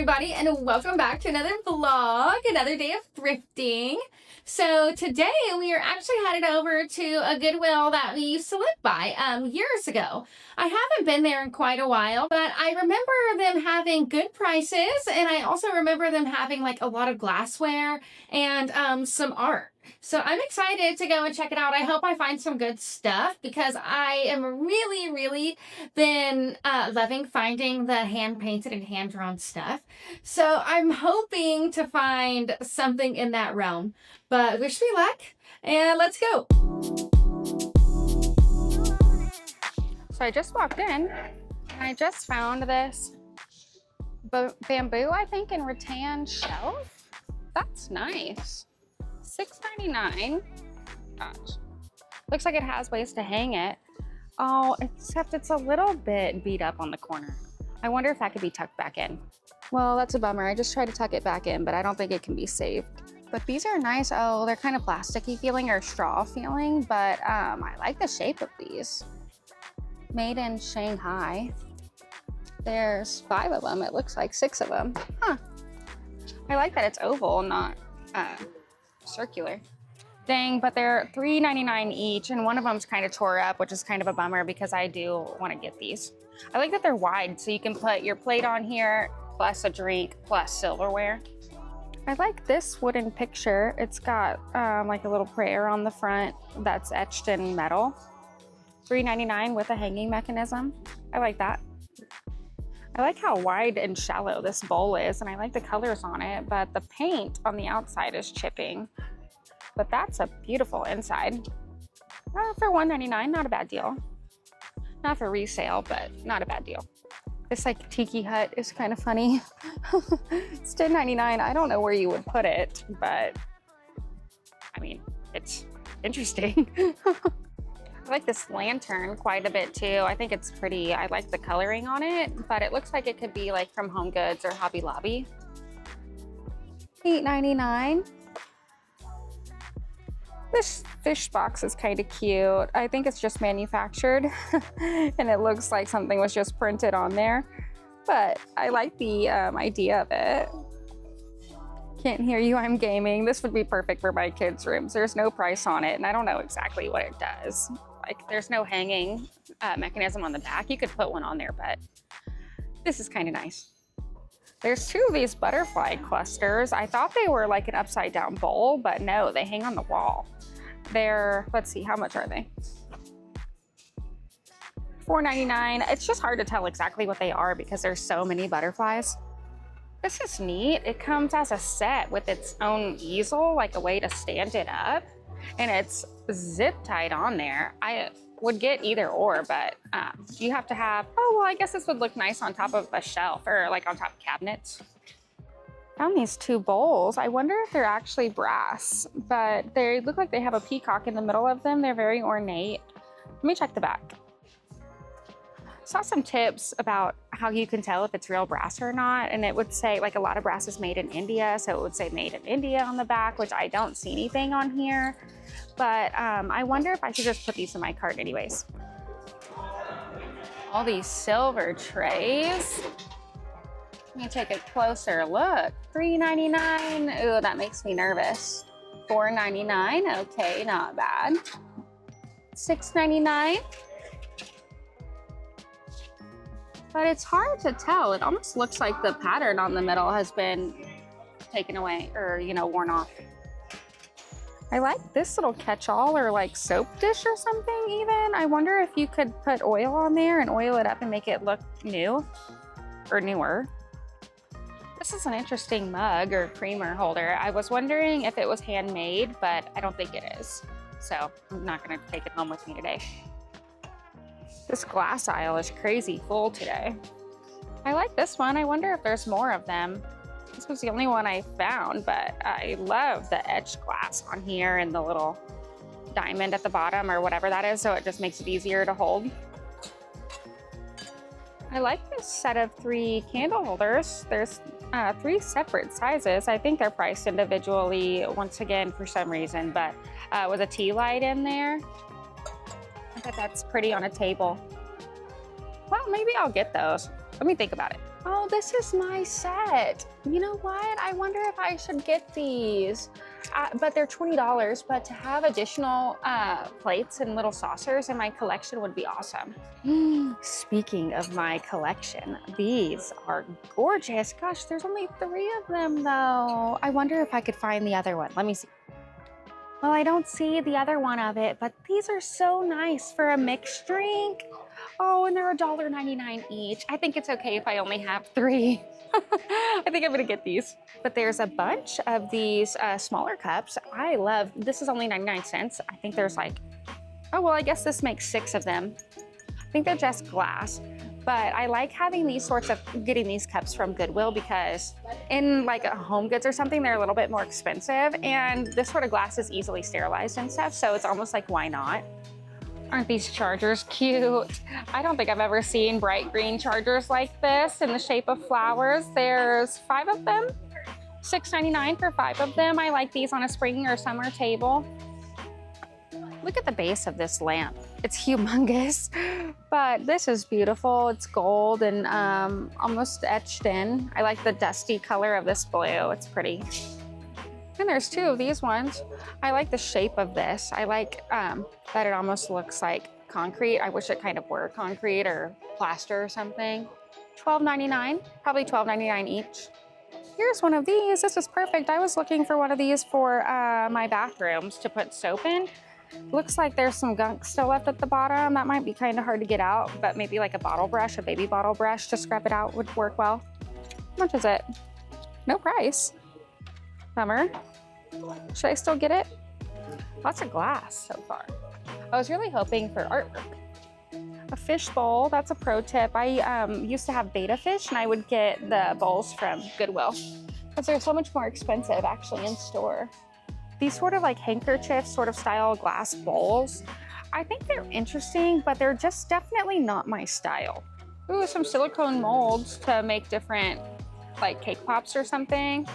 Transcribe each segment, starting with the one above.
everybody, and welcome back to another vlog, another day of thrifting. So today we are actually headed over to a Goodwill that we used to live by years ago. I haven't been there in quite a while, but I remember them having good prices, and I also remember them having like a lot of glassware and some art. So I'm excited to go and check it out. I hope I find some good stuff because I am really been loving finding the hand-painted and hand-drawn stuff. So I'm hoping to find something in that realm. But wish me luck, and let's go. So I just walked in, and I just found this bamboo, I think, and rattan shelf. That's nice. $6.99. Gosh. Looks like it has ways to hang it. Oh, except it's a little bit beat up on the corner. I wonder if that could be tucked back in. Well, that's a bummer. I just tried to tuck it back in, but I don't think it can be saved. But these are nice. Oh, they're kind of plasticky feeling or straw feeling, but I like the shape of these. Made in Shanghai. There's 5 of them. It looks like 6 of them. Huh. I like that it's oval, not circular. Dang, but they're $3.99 each, and one of them's kind of tore up, which is kind of a bummer because I do want to get these. I like that they're wide, so you can put your plate on here, plus a drink, plus silverware. I like this wooden picture. It's got like a little prayer on the front that's etched in metal. $3.99 with a hanging mechanism. I like that. I like how wide and shallow this bowl is, and I like the colors on it, but the paint on the outside is chipping. But that's a beautiful inside. For $1.99, not a bad deal. Not for resale, but not a bad deal. This like tiki hut is kind of funny. It's $10.99. I don't know where you would put it, but I mean, it's interesting. I like this lantern quite a bit too. I think it's pretty. I like the coloring on it, but it looks like it could be like from Home Goods or Hobby Lobby. $8.99. This fish box is kind of cute. I think it's just manufactured and it looks like something was just printed on there, but I like the idea of it. Can't hear you, I'm gaming. This would be perfect for my kids' rooms. There's no price on it, and I don't know exactly what it does. Like, there's no hanging mechanism on the back. You could put one on there, but this is kind of nice. There's 2 of these butterfly clusters. I thought they were like an upside down bowl, but no, they hang on the wall. They're, let's see, how much are they? $4.99. It's just hard to tell exactly what they are because there's so many butterflies. This is neat. It comes as a set with its own easel, like a way to stand it up, and it's zip tied on there. I would get either or, but you have to have, oh, well, I guess this would look nice on top of a shelf or like on top of cabinets. Found these 2 bowls. I wonder if they're actually brass, but they look like they have a peacock in the middle of them. They're very ornate. Let me check the back. Saw some tips about how you can tell if it's real brass or not, and it would say like a lot of brass is made in India, so it would say made in India on the back, which I don't see anything on here, but I wonder if I should just put these in my cart anyways. All these silver trays. Let me take a closer look. $3.99. Ooh, that makes me nervous. $4.99. Okay, not bad. $6.99. But it's hard to tell. It almost looks like the pattern on the middle has been taken away or, you know, worn off. I like this little catch-all or like soap dish or something even. I wonder if you could put oil on there and oil it up and make it look new or newer. This is an interesting mug or creamer holder. I was wondering if it was handmade, but I don't think it is. So I'm not gonna take it home with me today. This glass aisle is crazy full today. I like this one. I wonder if there's more of them. This was the only one I found, but I love the etched glass on here and the little diamond at the bottom or whatever that is, so it just makes it easier to hold. I like this set of 3 candle holders. There's 3 separate sizes. I think they're priced individually once again for some reason, but with a tea light in there. I bet that's pretty on a table. Well, maybe I'll get those. Let me think about it. Oh, this is my set. You know what? I wonder if I should get these. But they're $20, but to have additional plates and little saucers in my collection would be awesome. Speaking of my collection, these are gorgeous. Gosh, there's only 3 of them though. I wonder if I could find the other one. Let me see. Well, I don't see the other one of it, but these are so nice for a mixed drink. Oh, and they're $1.99 each. I think it's okay if I only have 3. I think I'm gonna get these. But there's a bunch of these smaller cups. I love, this is only 99 cents. I think there's like, oh, well, I guess this makes 6 of them. I think they're just glass. But I like having these sorts of, getting these cups from Goodwill because in like a home goods or something, they're a little bit more expensive. And this sort of glass is easily sterilized and stuff. So it's almost like, why not? Aren't these chargers cute? I don't think I've ever seen bright green chargers like this in the shape of flowers. There's 5 of them, $6.99 for 5 of them. I like these on a spring or summer table. Look at the base of this lamp. It's humongous, but this is beautiful. It's gold and almost etched in. I like the dusty color of this blue. It's pretty. And there's 2 of these ones. I like the shape of this. I like that it almost looks like concrete. I wish it kind of were concrete or plaster or something. $12.99, probably $12.99 each. Here's one of these. This is perfect. I was looking for one of these for my bathrooms to put soap in. Looks like there's some gunk still left at the bottom. That might be kind of hard to get out, but maybe like a bottle brush, a baby bottle brush to scrub it out would work well. How much is it? No price. Bummer. Should I still get it? Lots of glass so far. I was really hoping for artwork. A fish bowl, that's a pro tip. I used to have betta fish and I would get the bowls from Goodwill because they're so much more expensive actually in store. These sort of like handkerchief sort of style glass bowls, I think they're interesting, but they're just definitely not my style. Ooh, some silicone molds to make different like cake pops or something.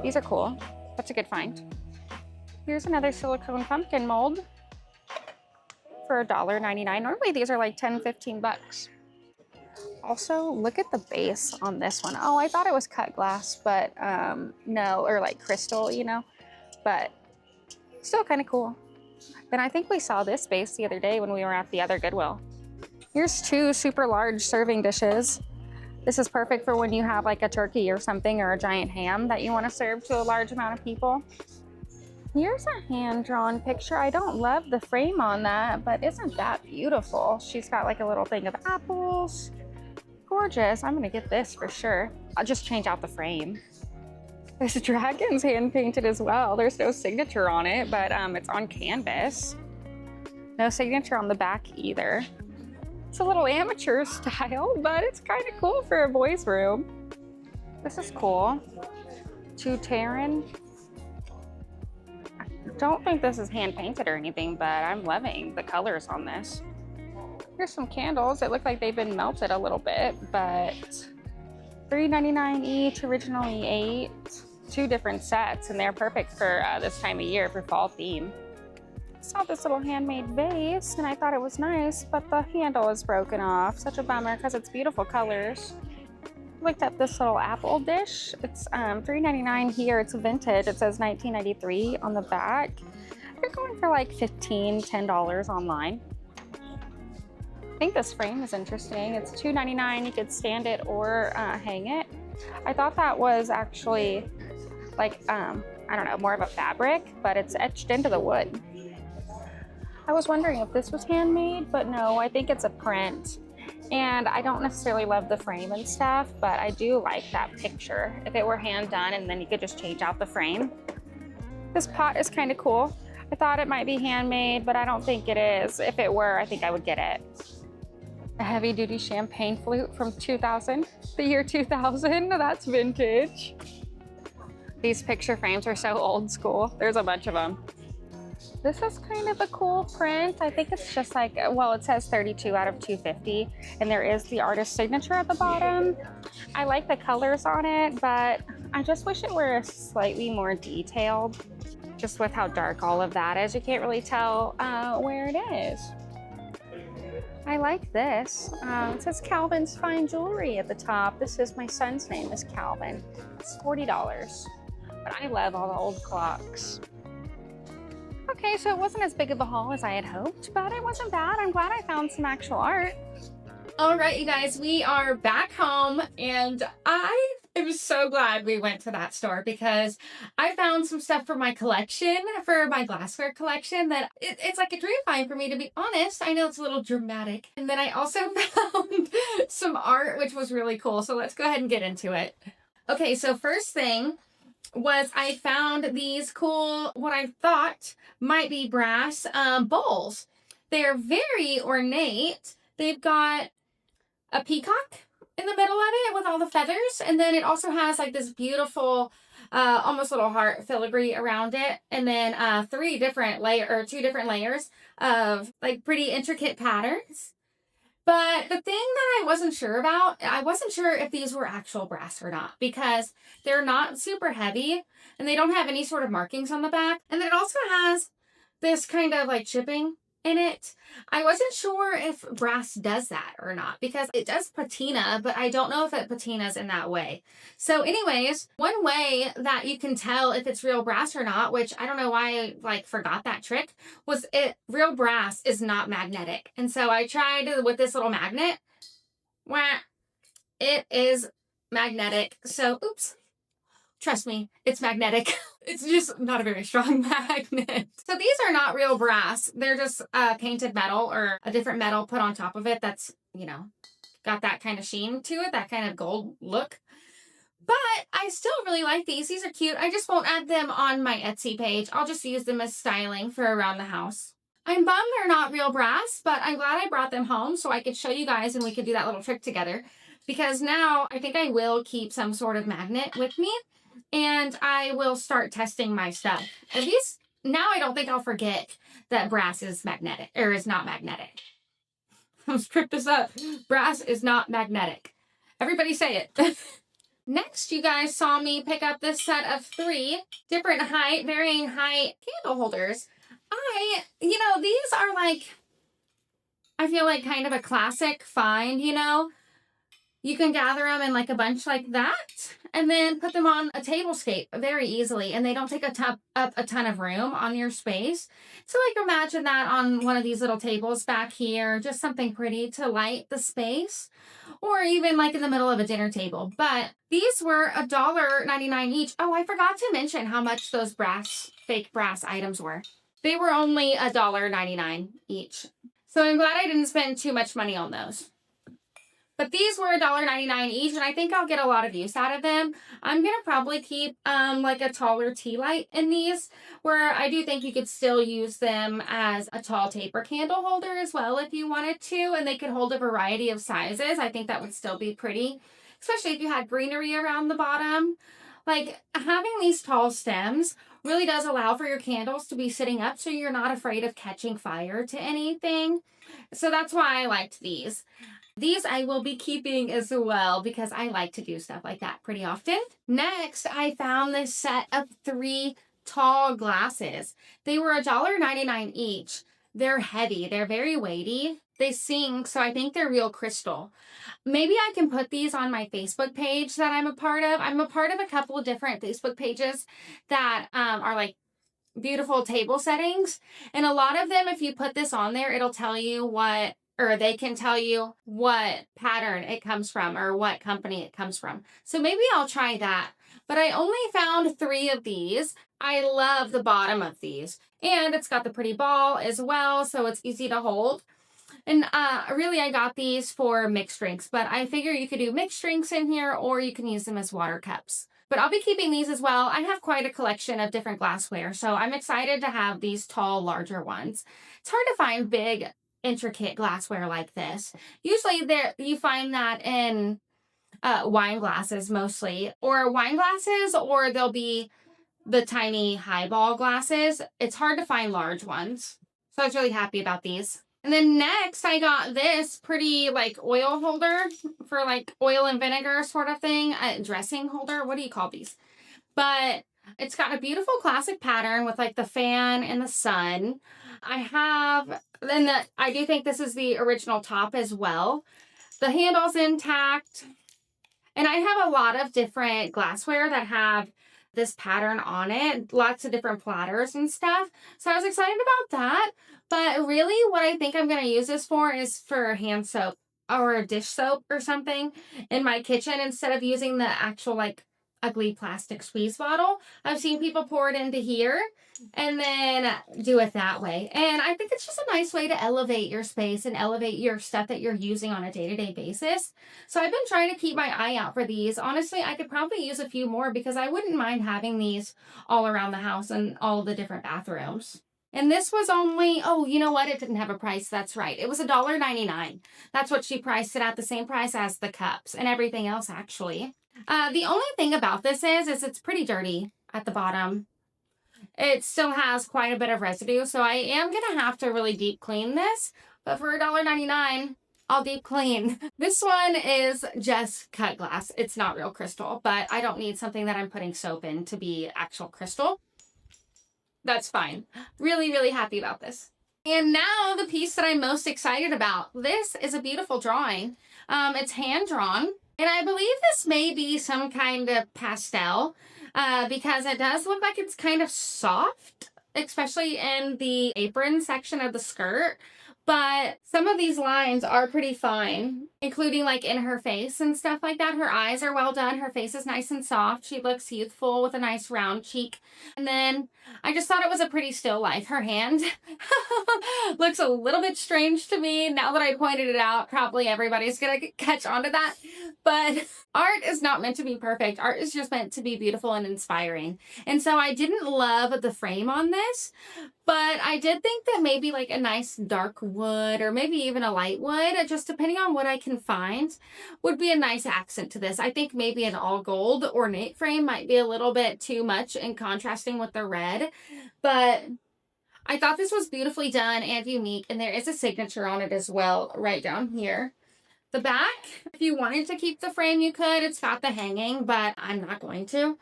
These are cool. That's a good find. Here's another silicone pumpkin mold for $1.99. Normally these are like 10, 15 bucks. Also, look at the base on this one. Oh, I thought it was cut glass, but no, or like crystal, you know, but still kind of cool. Then I think we saw this base the other day when we were at the other Goodwill. Here's 2 super large serving dishes. This is perfect for when you have like a turkey or something or a giant ham that you want to serve to a large amount of people. Here's a hand-drawn picture. I don't love the frame on that, but isn't that beautiful? She's got like a little thing of apples. Gorgeous. I'm gonna get this for sure. I'll just change out the frame. This dragon's hand-painted as well. There's no signature on it, but it's on canvas. No signature on the back either. It's a little amateur style, but it's kind of cool for a boys' room. This is cool. 2 Terran. I don't think this is hand-painted or anything, but I'm loving the colors on this. Here's some candles. It look like they've been melted a little bit, but $3.99 each, originally 8. 2 different sets, and they're perfect for this time of year for fall theme. I saw this little handmade vase and I thought it was nice, but the handle is broken off. Such a bummer because it's beautiful colors. Looked at this little apple dish. It's $3.99 here. It's vintage. It says 1993 on the back. They're going for like $15, $10 online. I think this frame is interesting. It's $2.99. You could stand it or hang it. I thought that was actually like, I don't know, more of a fabric, but it's etched into the wood. I was wondering if this was handmade, but no, I think it's a print. And I don't necessarily love the frame and stuff, but I do like that picture. If it were hand done and then you could just change out the frame. This pot is kind of cool. I thought it might be handmade, but I don't think it is. If it were, I think I would get it. A heavy duty champagne flute from 2000, the year 2000, that's vintage. These picture frames are so old school. There's a bunch of them. This is kind of a cool print. I think it's just like, well, it says 32 out of 250, and there is the artist signature at the bottom. I like the colors on it, but I just wish it were slightly more detailed. Just with how dark all of that is, you can't really tell where it is. I like this. It says Calvin's Fine Jewelry at the top. This is my son's name is Calvin. It's $40. But I love all the old clocks. Okay, so it wasn't as big of a haul as I had hoped, but it wasn't bad. I'm glad I found some actual art. All right, you guys, we are back home, and I am so glad we went to that store because I found some stuff for my collection, for my glassware collection, that it's like a dream find for me, to be honest. I know it's a little dramatic. And then I also found some art, which was really cool. So let's go ahead and get into it. Okay, so first thing was I found these cool, what I thought might be brass bowls. They're very ornate. They've got a peacock in the middle of it with all the feathers, and then it also has like this beautiful almost little heart filigree around it, and then two different layers of like pretty intricate patterns. But the thing that I wasn't sure about, I wasn't sure if these were actual brass or not, because they're not super heavy and they don't have any sort of markings on the back, and then it also has this kind of like chipping in it. I wasn't sure if brass does that or not, because it does patina, but I don't know if it patinas in that way. So anyways, one way that you can tell if it's real brass or not, which I don't know why I forgot that trick, was real brass is not magnetic. And so I tried with this little magnet. Wah, it is magnetic. So oops. Trust me, it's magnetic. It's just not a very strong magnet. So these are not real brass. They're just painted metal or a different metal put on top of it that's, got that kind of sheen to it, that kind of gold look. But I still really like these. These are cute. I just won't add them on my Etsy page. I'll just use them as styling for around the house. I'm bummed they're not real brass, but I'm glad I brought them home so I could show you guys and we could do that little trick together. Because now I think I will keep some sort of magnet with me. And I will start testing my stuff. At least now I don't think I'll forget that brass is magnetic, or is not magnetic. Let's trip this up. Brass is not magnetic. Everybody say it. Next, you guys saw me pick up this set of 3 different varying height candle holders. These are I feel like kind of a classic find, You can gather them in a bunch like that and then put them on a tablescape very easily, and they don't take up a ton of room on your space. So imagine that on one of these little tables back here, just something pretty to light the space, or even in the middle of a dinner table. But these were $1.99 each. Oh, I forgot to mention how much those fake brass items were. They were only $1.99 each. So I'm glad I didn't spend too much money on those. But these were $1.99 each, and I think I'll get a lot of use out of them. I'm going to probably keep a taller tea light in these, where I do think you could still use them as a tall taper candle holder as well if you wanted to, and they could hold a variety of sizes. I think that would still be pretty, especially if you had greenery around the bottom. Having these tall stems really does allow for your candles to be sitting up so you're not afraid of catching fire to anything. So that's why I liked these. These I will be keeping as well because I like to do stuff like that pretty often. Next, I found this set of 3 tall glasses. They were $1.99 each. They're heavy. They're very weighty. They sink, so I think they're real crystal. Maybe I can put these on my Facebook page that I'm a part of. I'm a part of a couple of different Facebook pages that are beautiful table settings. And a lot of them, if you put this on there, it'll tell you they can tell you what pattern it comes from or what company it comes from. So maybe I'll try that. But I only found 3 of these. I love the bottom of these. And it's got the pretty ball as well, so it's easy to hold. And really, I got these for mixed drinks, but I figure you could do mixed drinks in here or you can use them as water cups. But I'll be keeping these as well. I have quite a collection of different glassware, so I'm excited to have these tall, larger ones. It's hard to find big, intricate glassware like this. Usually you find that in wine glasses mostly, or they'll be the tiny highball glasses. It's hard to find large ones. So I was really happy about these. And then next I got this pretty oil holder for oil and vinegar sort of thing. A dressing holder. What do you call these? But it's got a beautiful classic pattern with the fan and the sun. And And I do think this is the original top as well. The handle's intact. And I have a lot of different glassware that have this pattern on it, lots of different platters and stuff. So I was excited about that. But really what I think I'm going to use this for is for hand soap or a dish soap or something in my kitchen instead of using the actual like ugly plastic squeeze bottle. I've seen people pour it into here and then do it that way. And I think it's just a nice way to elevate your space and elevate your stuff that you're using on a day-to-day basis. So I've been trying to keep my eye out for these. Honestly, I could probably use a few more because I wouldn't mind having these all around the house and all the different bathrooms. And this was only, oh, you know what? It didn't have a price. That's right. It was $1.99. That's what she priced it at, the same price as the cups and everything else, actually. The only thing about this is it's pretty dirty at the bottom. It still has quite a bit of residue, so I am going to have to really deep clean this. But for $1.99, I'll deep clean. This one is just cut glass. It's not real crystal, but I don't need something that I'm putting soap in to be actual crystal. That's fine. Really, really happy about this. And now the piece that I'm most excited about. This is a beautiful drawing. It's hand-drawn. And I believe this may be some kind of pastel because it does look like it's kind of soft, especially in the apron section of the skirt. But some of these lines are pretty fine, including like in her face and stuff like that. Her eyes are well done. Her face is nice and soft. She looks youthful with a nice round cheek. And then I just thought it was a pretty still life. Her hand looks a little bit strange to me. Now that I pointed it out, probably everybody's going to catch on to that. But art is not meant to be perfect. Art is just meant to be beautiful and inspiring. And so I didn't love the frame on this, but I did think that maybe like a nice dark wood or maybe even a light wood, just depending on what I can find, would be a nice accent to this. I think maybe an all gold ornate frame might be a little bit too much in contrasting with the red, but I thought this was beautifully done and unique, and there is a signature on it as well right down here. The back, if you wanted to keep the frame, you could. It's got the hanging, but I'm not going to.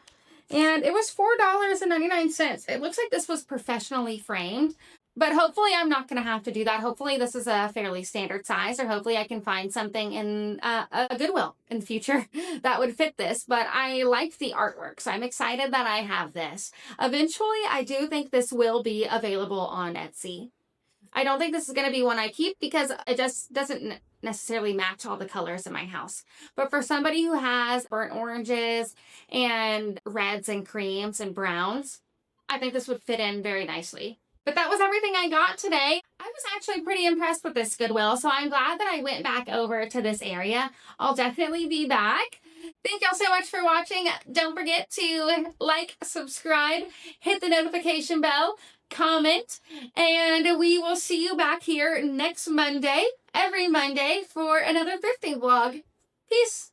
And it was $4.99. It looks like this was professionally framed, but hopefully I'm not going to have to do that. Hopefully this is a fairly standard size, or hopefully I can find something in a Goodwill in the future that would fit this. But I liked the artwork, so I'm excited that I have this. Eventually, I do think this will be available on Etsy. I don't think this is going to be one I keep because it just doesn't necessarily match all the colors in my house. But for somebody who has burnt oranges and reds and creams and browns, I think this would fit in very nicely. But that was everything I got today. I was actually pretty impressed with this Goodwill, so I'm glad that I went back over to this area. I'll definitely be back. Thank y'all so much for watching. Don't forget to like, subscribe, hit the notification bell, comment, and we will see you back here next Monday, every Monday, for another thrifting vlog. Peace.